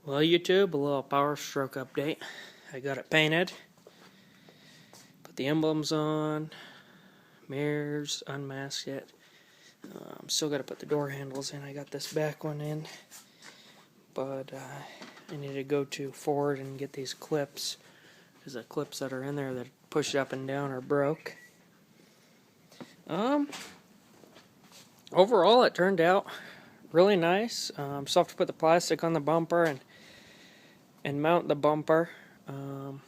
Well, YouTube, a little Powerstroke update. I got it painted, put the emblems on, mirrors, unmasked it. Still got to put the door handles in. I got this back one in, but I need to go to Ford and get these clips, because the clips that are in there that push up and down are broke. Overall, it turned out really nice. Still have to put the plastic on the bumper and mount the bumper, and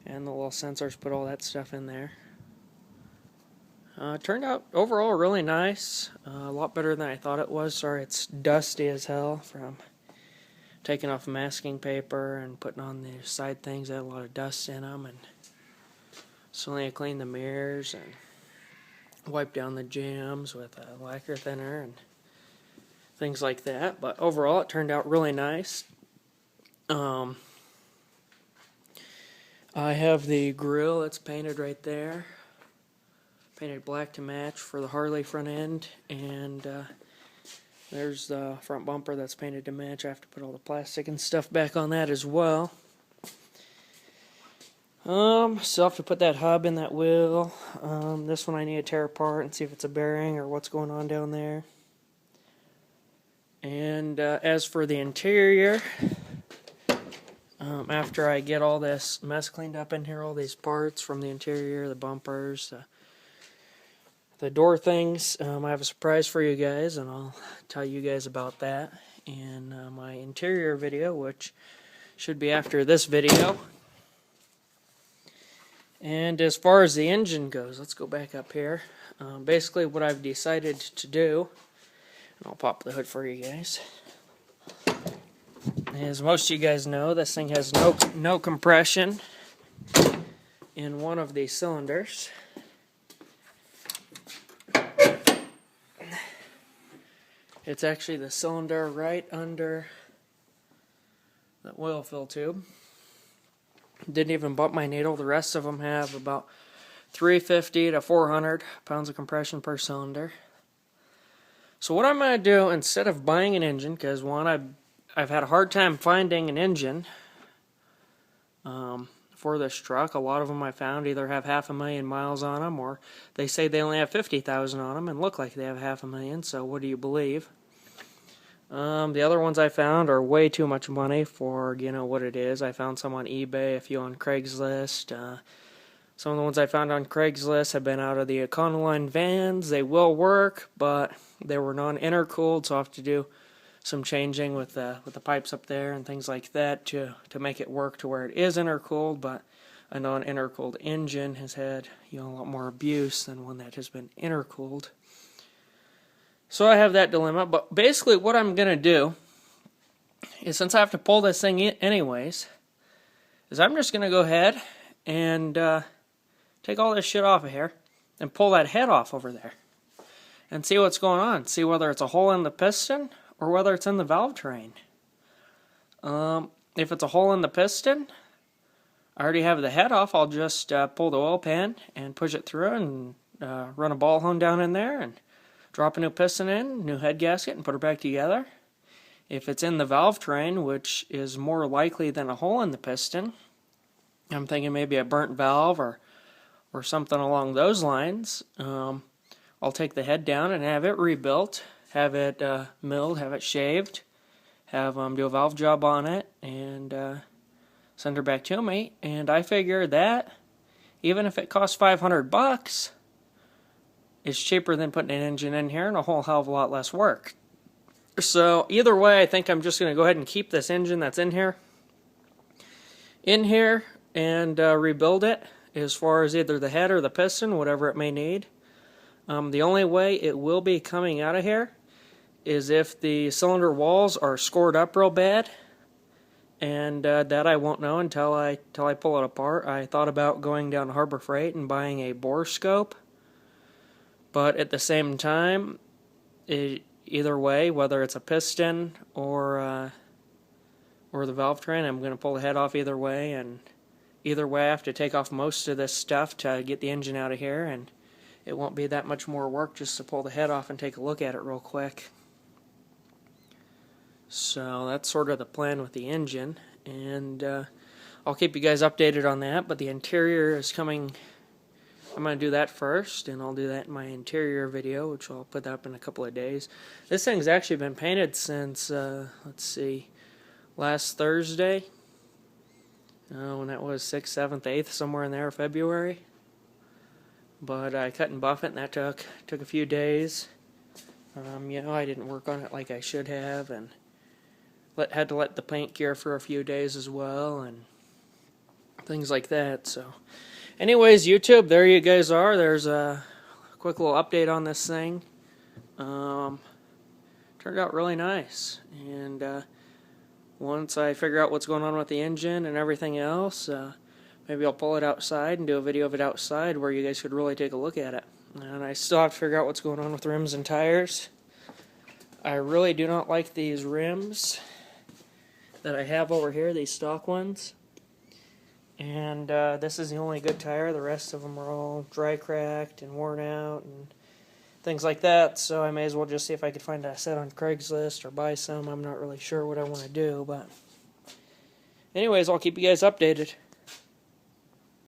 the little sensors, put all that stuff in there. Turned out overall really nice, a lot better than I thought it was. Sorry, it's dusty as hell from taking off masking paper and putting on the side things that had a lot of dust in them, and so I cleaned the mirrors and wiped down the jams with a lacquer thinner and things like that. But overall, it turned out really nice. I have the grill that's painted right there, painted black to match for the Harley front end, and there's the front bumper that's painted to match. I have to put all the plastic and stuff back on that as well. Still have to put that hub in that wheel. This one I need to tear apart and see if it's a bearing or what's going on down there. And as for the interior, after I get all this mess cleaned up in here, all these parts from the interior, the bumpers, the door things, I have a surprise for you guys, and I'll tell you guys about that in my interior video, which should be after this video. And as far as the engine goes, let's go back up here. Basically what I've decided to do, and I'll pop the hood for you guys. As most of you guys know, this thing has no compression in one of these cylinders. It's actually the cylinder right under the oil fill tube. Didn't even bump my needle. The rest of them have about 350 to 400 pounds of compression per cylinder. So what I'm going to do, instead of buying an engine, because one, I've had a hard time finding an engine for this truck. A lot of them I found either have 500,000 miles on them, or they say they only have 50,000 on them and look like they have 500,000, so what do you believe? The other ones I found are way too much money for, you know, what it is. I found some on eBay, a few on Craigslist. Some of the ones I found on Craigslist have been out of the Econoline vans. They will work, but they were non-intercooled, so I have to do some changing with the pipes up there and things like that to make it work to where it is intercooled. But a non-intercooled engine has had, you know, a lot more abuse than one that has been intercooled. So I have that dilemma, but basically what I'm going to do is, since I have to pull this thing in anyways, is I'm just going to go ahead and take all this shit off of here and pull that head off over there and see what's going on. See whether it's a hole in the piston or whether it's in the valve train. If it's a hole in the piston, I already have the head off. I'll just pull the oil pan and push it through and run a ball hone down in there and drop a new piston in, new head gasket, and put it back together. If it's in the valve train, which is more likely than a hole in the piston, I'm thinking maybe a burnt valve or something along those lines, I'll take the head down and have it rebuilt, have it milled, have it shaved, have do a valve job on it, and send her back to me. And I figure that, even if it costs $500, it's cheaper than putting an engine in here and a whole hell of a lot less work. So either way, I think I'm just going to go ahead and keep this engine that's in here and rebuild it as far as either the head or the piston, whatever it may need. The only way it will be coming out of here is if the cylinder walls are scored up real bad, and that I won't know until I pull it apart. I thought about going down to Harbor Freight and buying a bore scope, but at the same time, either way, whether it's a piston or the valve train, I'm going to pull the head off either way, and either way I have to take off most of this stuff to get the engine out of here, and it won't be that much more work just to pull the head off and take a look at it real quick. So that's sort of the plan with the engine, and I'll keep you guys updated on that. But the interior is coming. I'm going to do that first, and I'll do that in my interior video, which I'll put up in a couple of days. This thing's actually been painted since, let's see, last Thursday. When that was 6th, 7th, 8th, somewhere in there, February. But I cut and buff it, and that took a few days. You know, I didn't work on it like I should have, and had to let the paint cure for a few days as well, and things like that. So, anyways, YouTube, there you guys are. There's a quick little update on this thing. Turned out really nice, and once I figure out what's going on with the engine and everything else, maybe I'll pull it outside and do a video of it outside where you guys could really take a look at it. And I still have to figure out what's going on with rims and tires. I really do not like these rims that I have over here, these stock ones. And this is the only good tire. The rest of them are all dry cracked and worn out and things like that. So I may as well just see if I could find a set on Craigslist or buy some. I'm not really sure what I want to do, but anyways, I'll keep you guys updated.